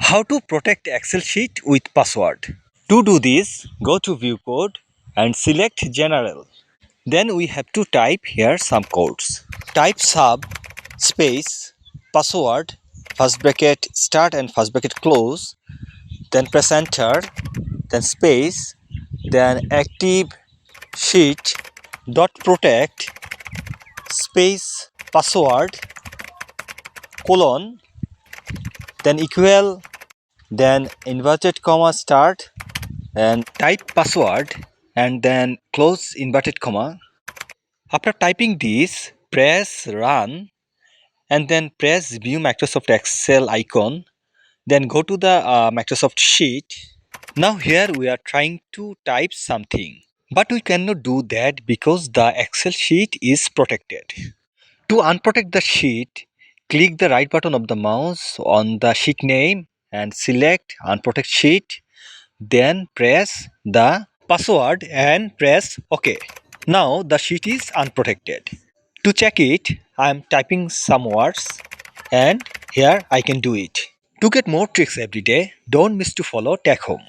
How to protect Excel sheet with password. To do this, go to view code and select general. Then we have to type here some codes. Type sub space password first bracket start and first bracket close, then press enter, then space, then active sheet dot protect space password colon, then equal, then inverted comma start and type password and then close inverted comma. After typing this, press run and then press view Microsoft Excel icon, then go to the Microsoft sheet. Now here we are trying to type something, but we cannot do that because the Excel sheet is protected. To unprotect the sheet, click the right button of the mouse on the sheet name and select unprotect sheet, then press the password and press OK. Now the sheet is unprotected. To check it, I am typing some words and here I can do it. To get more tricks every day, don't miss to follow Tech Home.